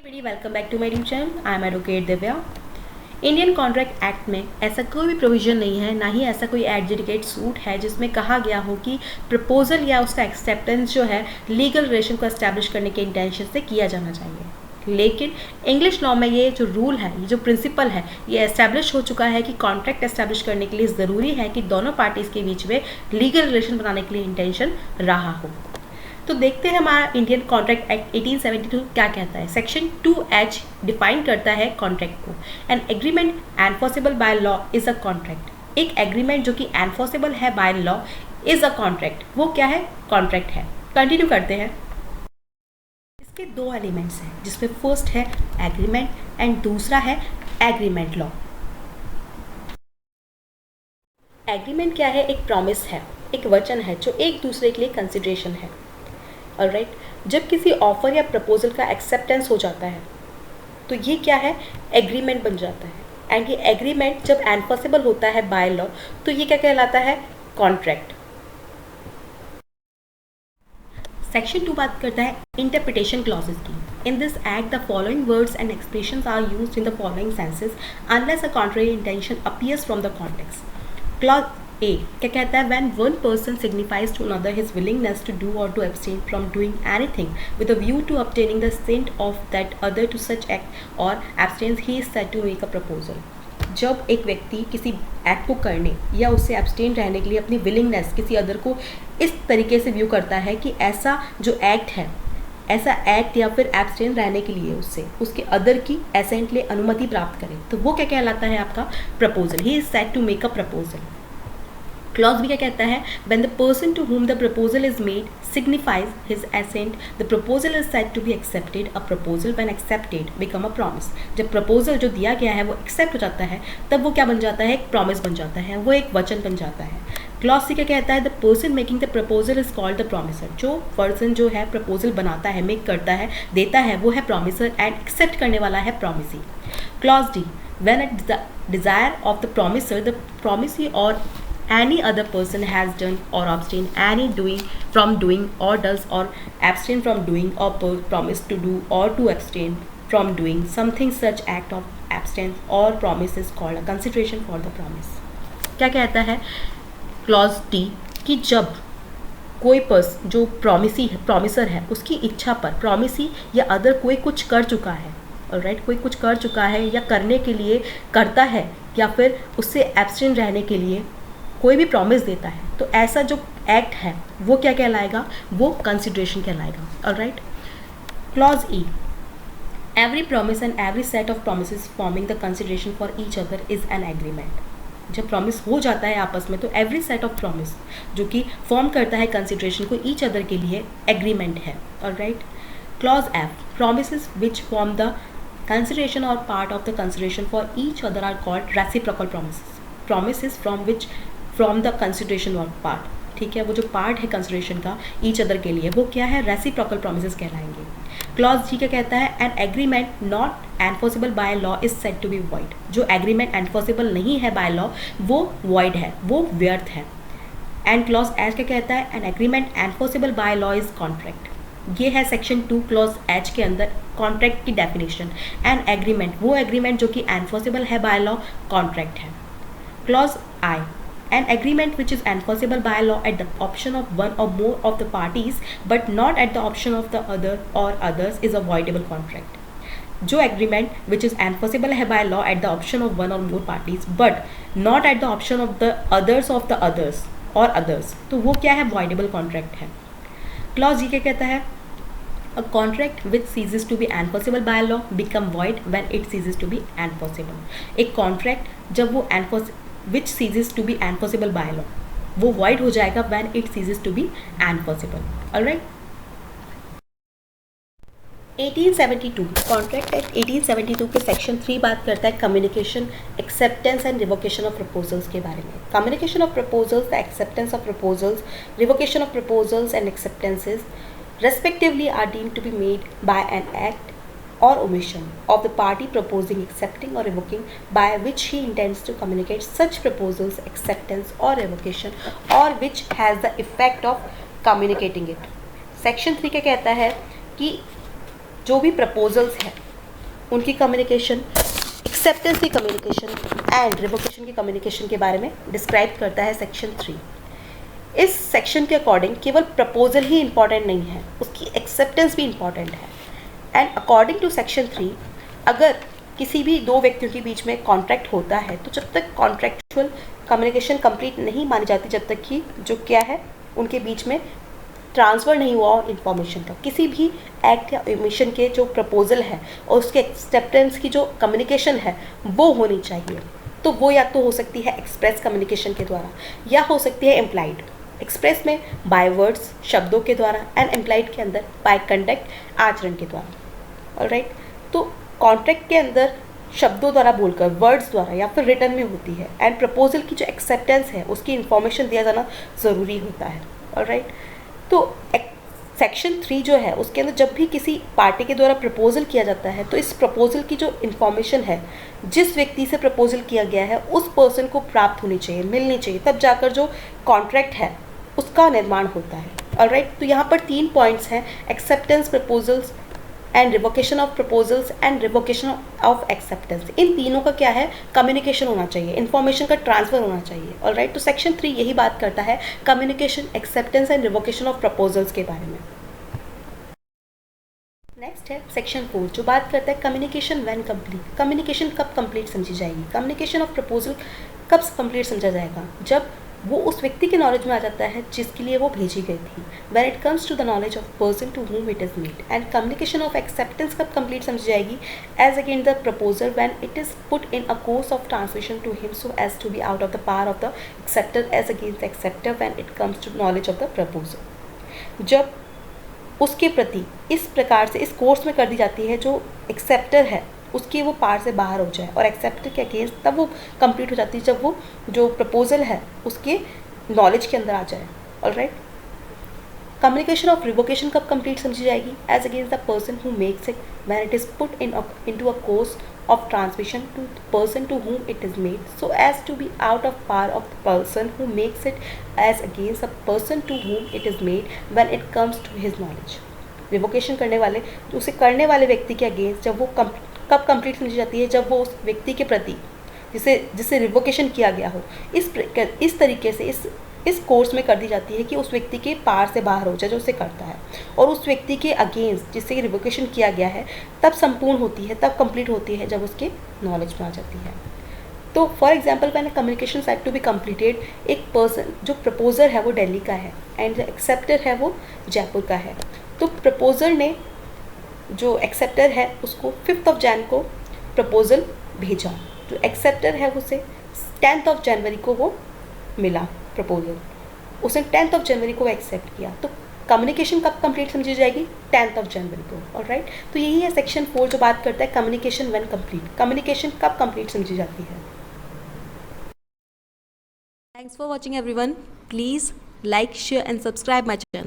everybody, welcome back to my YouTube channel. I am Advocate Divya. Indian contract act में ऐसा कोई भी provision नहीं है, ना ही ऐसा कोई एडजुडिकेट सूट है जिसमें कहा गया हो कि प्रपोजल या उसका एक्सेप्टेंस जो है लीगल रिलेशन को एस्टैब्लिश करने के इंटेंशन से किया जाना चाहिए। लेकिन इंग्लिश लॉ में ये जो रूल है, ये जो प्रिंसिपल है, ये एस्टैब्लिश हो चुका है कि कॉन्ट्रैक्ट एस्टैब्लिश करने के लिए ज़रूरी है कि दोनों पार्टीज़ के बीच में लीगल रिलेशन बनाने के लिए इंटेंशन रहा हो। तो देखते हैं हमारा इंडियन कॉन्ट्रैक्ट एक्ट 1872 क्या कहता है। सेक्शन 2H डिफाइन करता है कॉन्ट्रैक्ट को। An agreement enforceable by law is a contract. एक एग्रीमेंट जो कि एनफोर्सेबल है bye law is a contract, वो क्या है? कॉन्ट्रैक्ट है। कंटिन्यू करते हैं। इसके दो एलिमेंट्स हैं, जिसमें फर्स्ट है एग्रीमेंट एंड दूसरा है एग्रीमेंट लॉ। एग्रीमेंट क्या है? एक प्रॉमिस है, एक वचन है जो एक दूसरे के लिए कंसिडरेशन है। ऑलराइट, जब किसी ऑफर या प्रपोजल का एक्सेप्टेंस हो जाता है तो ये क्या है? एग्रीमेंट बन जाता है। एंड ये एग्रीमेंट जब एनफोर्सेबल होता है बाय लॉ तो ये क्या कहलाता है? कॉन्ट्रैक्ट। सेक्शन 2 बात करता है इंटरप्रिटेशन क्लॉजेस की। In this act the following words and expressions are used in the following senses unless a contrary intention appears from the context. Clause A क्या कहता है? When one person signifies to another his willingness to do or to abstain from doing anything with a view to obtaining the assent of that other to such act or abstains, he is said to make a proposal। जब एक व्यक्ति किसी act को करने या उससे abstain रहने के लिए अपनी विलिंगनेस किसी अदर को इस तरीके से व्यू करता है कि ऐसा जो एक्ट है, ऐसा एक्ट या फिर एब्सटेन रहने के लिए उससे उसके अदर की एसेंट लिए अनुमति प्राप्त करे, तो वो क्या कहलाता है? आपका proposal. He is said to make a proposal. Clause भी क्या कहता है? when the person to whom the proposal is made signifies his assent, the proposal is said to be accepted। a proposal when accepted become a promise। जब proposal जो दिया गया है वो एक्सेप्ट हो जाता है तब वो क्या बन जाता है? एक प्रॉमिस बन जाता है, वो एक वचन बन जाता है। क्लॉज सी क्या कहता है? The person making the proposal is called the promiser. जो पर्सन जो है प्रपोजल बनाता है, मेक करता है, देता है, वो है प्रॉमिसर एंड एक्सेप्ट करने वाला है promisee. Clause D when a desire of the promiser, the promisee or any other person has done or abstained any doing from doing or does or abstain from doing or promise to do or to abstain from doing something, such act of abstain or promise is called a consideration for the promise। क्या कहता है clause D कि जब कोई जो promiser है उसकी इच्छा पर प्रॉमिसी या अदर कोई कुछ कर चुका है, ऑलराइट, कोई कुछ कर चुका है या करने के लिए करता है या फिर उससे एब्सटेन रहने के लिए कोई भी प्रॉमिस देता है, तो ऐसा जो एक्ट है वो क्या कहलाएगा? वो कंसिडरेशन कहलाएगा। Alright. Clause E every promise and every set of promises forming the consideration for each other is an agreement. जब प्रॉमिस हो जाता है आपस में तो एवरी सेट ऑफ प्रॉमिस जो कि फॉर्म करता है कंसिडरेशन को ईच अदर के लिए एग्रीमेंट है। Alright. Clause F promises which form the consideration or part of the consideration for each other are called reciprocal promises। promises from the consideration or part, ठीक है, वो जो पार्ट है consideration का each other के लिए वो क्या है? रेसिप्रोकल प्रोमिसेस कहलाएंगे। क्लॉज जी क्या कहता है? An agreement not enforceable by law is said to be void. जो एग्रीमेंट एनफोर्सेबल नहीं है बाय लॉ वो वॉइड है, वो व्यर्थ है। एंड क्लॉज एच क्या कहता है? An agreement enforceable by law is contract. ये है सेक्शन 2 क्लॉज एच के अंदर कॉन्ट्रैक्ट की डेफिनेशन। एन एग्रीमेंट वो एग्रीमेंट जो कि एनफोर्सेबल है बाय लॉ, कॉन्ट्रैक्ट है। Clause I an agreement which is enforceable by law at the option of one or more of the parties but not at the option of the other or others is a voidable contract। जो agreement which is enforceable है by law at the option of one or more parties but not at the option of the others or others, तो वो क्या है? voidable contract है। clause ये क्या कहता है? A contract which ceases to be enforceable by law become void when it ceases to be enforceable। एक contract जब वो which ceases to be enforceable by law वो void हो जाएगा when it ceases to be enforceable। alright। 1872 contract act 1872 के section 3 बात करता है communication, acceptance and revocation of proposals के बारे में। Communication of proposals, the acceptance of proposals, revocation of proposals and acceptances respectively are deemed to be made by an act or omission of the party proposing, accepting or revoking, by which he intends to communicate such proposals, acceptance or revocation, or which has the effect of communicating it। Section 3 क्या कहता है कि जो भी proposals है उनकी communication, acceptance की communication and revocation की कम्युनिकेशन के बारे में डिस्क्राइब करता है सेक्शन 3। इस सेक्शन के अकॉर्डिंग केवल प्रपोजल ही इंपॉर्टेंट नहीं है, उसकी एक्सेप्टेंस भी इंपॉर्टेंट है। एंड अकॉर्डिंग टू सेक्शन 3, अगर किसी भी दो व्यक्तियों के बीच में कॉन्ट्रैक्ट होता है तो जब तक कॉन्ट्रैक्चुअल कम्युनिकेशन कंप्लीट नहीं मानी जाती, जब तक कि जो क्या है उनके बीच में ट्रांसफ़र नहीं हुआ इन्फॉर्मेशन का, किसी भी एक्ट या ओमिशन के जो प्रपोजल है और उसके एक्सेप्टेंस की जो कम्युनिकेशन है वो होनी चाहिए। तो वो या तो हो सकती है एक्सप्रेस कम्युनिकेशन के द्वारा या हो सकती है इम्प्लाइड। एक्सप्रेस में बाय वर्ड्स, शब्दों के द्वारा, एंड इम्प्लाइड के अंदर बाय कंडक्ट, आचरण के द्वारा। ऑलराइट, तो कॉन्ट्रैक्ट के अंदर शब्दों द्वारा बोलकर, वर्ड्स द्वारा या फिर रिटर्न में होती है। एंड प्रपोजल की जो एक्सेप्टेंस है उसकी इन्फॉर्मेशन दिया जाना ज़रूरी होता है। ऑलराइट, तो सेक्शन 3 जो है उसके अंदर जब भी किसी पार्टी के द्वारा प्रपोजल किया जाता है तो इस प्रपोजल की जो इन्फॉर्मेशन है, जिस व्यक्ति से प्रपोजल किया गया है उस पर्सन को प्राप्त होनी चाहिए, मिलनी चाहिए, तब जाकर जो कॉन्ट्रैक्ट है उसका निर्माण होता है। ऑलराइट, तो यहाँ पर 3 पॉइंट्स हैं: acceptance, proposals and revocation of proposals and revocation of acceptance. इन तीनों का क्या है, कम्युनिकेशन होना चाहिए, इन्फॉर्मेशन का ट्रांसफर होना चाहिए। ऑलराइट, तो सेक्शन 3 यही बात करता है communication, acceptance and revocation of proposals के बारे में। नेक्स्ट है सेक्शन 4 जो बात करता है कम्युनिकेशन व्हेन कंप्लीट। कम्युनिकेशन कब कंप्लीट समझी जाएगी, कम्युनिकेशन ऑफ प्रपोजल कब कंप्लीट समझा जाएगा, जब वो उस व्यक्ति के नॉलेज में आ जाता है जिसके लिए वो भेजी गई थी। When it comes to the knowledge of person to whom it is made. And communication of acceptance कब कंप्लीट समझी जाएगी, as against the proposer when it is put in a course of transmission to him so as to be out of the power of the acceptor as against the acceptor when it comes to knowledge of the proposer. जब उसके प्रति इस प्रकार से इस course में कर दी जाती है जो एक्सेप्टर है उसके वो पार से बाहर हो जाए, और एक्सेप्टर के अगेंस्ट तब वो कंप्लीट हो जाती है जब वो जो प्रपोजल है उसके नॉलेज के अंदर आ जाए। ऑलराइट, कम्युनिकेशन ऑफ रिवोकेशन कब कंप्लीट समझी जाएगी, as against the person who makes it when it is put into a course of transmission to the person to whom it is made so as to be out of power of the person who makes it as against the person to whom it is made when it comes to his knowledge। Revocation करने वाले, उसे करने वाले व्यक्ति के against जब वो कब कंप्लीट समझी जाती है, जब वो उस व्यक्ति के प्रति जिसे रिवोकेशन किया गया हो इस तरीके से इस कोर्स में कर दी जाती है कि उस व्यक्ति के पार से बाहर हो जाए जो उसे करता है, और उस व्यक्ति के अगेंस्ट जिससे रिवोकेशन किया गया है तब संपूर्ण होती है, तब कंप्लीट होती है जब उसके नॉलेज में आ जाती है। तो for example when communication had to be completed, एक पर्सन जो प्रपोजर है वो दिल्ली का है एंड जो एक्सेप्टर है वो जयपुर का है। तो प्रपोजर ने जो एक्सेप्टर है उसको 5 जनवरी को प्रपोजल भेजा, जो एक्सेप्टर है उसे 10 जनवरी को वो मिला प्रपोजल, उसने 10 जनवरी को एक्सेप्ट किया। तो कम्युनिकेशन कब कंप्लीट समझी जाएगी, 10 जनवरी को। ऑलराइट, तो यही है सेक्शन 4 जो बात करता है कम्युनिकेशन व्हेन कंप्लीट, कम्युनिकेशन कब कंप्लीट समझी जाती है। Thanks for watching everyone, please like, share and subscribe my channel.